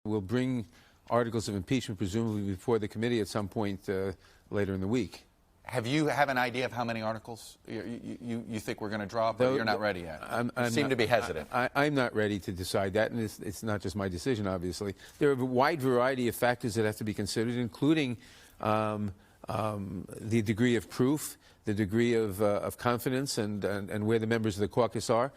We'll bring articles of impeachment presumably before the committee at some point later in the week. Have you an idea of how many articles you think we're going to draw, but you're not ready yet? You seem to be hesitant. I'm not ready to decide that, and it's not just my decision, obviously. There are a wide variety of factors that have to be considered, including the degree of proof, the degree of confidence, and where the members of the caucus are.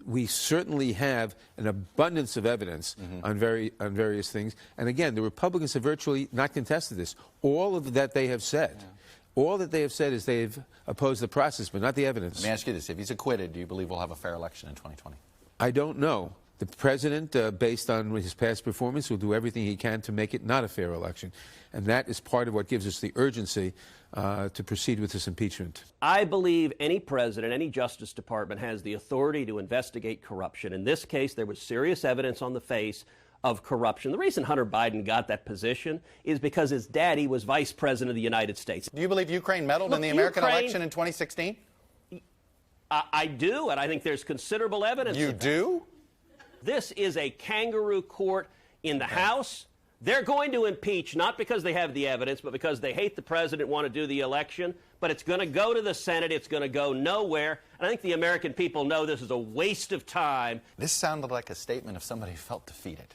We certainly have an abundance of evidence on various things. And again, the Republicans have virtually not contested this. All of that they have said, all that they have said is they've opposed the process, but not the evidence. Let me ask you this. If he's acquitted, do you believe we'll have a fair election in 2020? I don't know. The president, based on his past performance, will do everything he can to make it not a fair election. And that is part of what gives us the urgency to proceed with this impeachment. I believe any president, any Justice Department has the authority to investigate corruption. In this case, there was serious evidence on the face of corruption. The reason Hunter Biden got that position is because his daddy was vice president of the United States. Do you believe Ukraine meddled in the American election in 2016? I do, and I think there's considerable evidence. You do? This is a kangaroo court in the House. They're going to impeach, not because they have the evidence, but because they hate the president, want to do the election. But it's going to go to the Senate. It's going to go nowhere. And I think the American people know this is a waste of time. This sounded like a statement of somebody who felt defeated.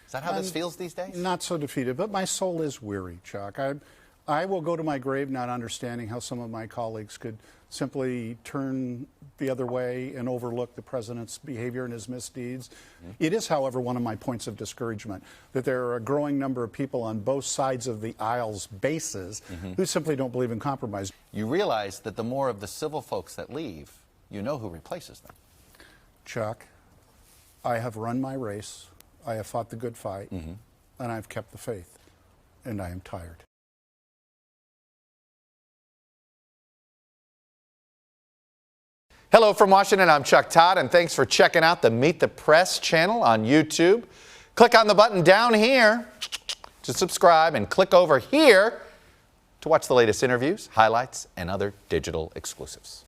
Is that how this feels these days? Not so defeated, but my soul is weary, Chuck. I will go to my grave not understanding how some of my colleagues could simply turn the other way and overlook the president's behavior and his misdeeds. It is, however, one of my points of discouragement that there are a growing number of people on both sides of the aisle's bases who simply don't believe in compromise. You realize that the more of the civil folks that leave, you know who replaces them. Chuck, I have run my race, I have fought the good fight, and I've kept the faith, and I am tired. Hello from Washington, I'm Chuck Todd, and thanks for checking out the Meet the Press channel on YouTube. Click on the button down here to subscribe and click over here to watch the latest interviews, highlights, and other digital exclusives.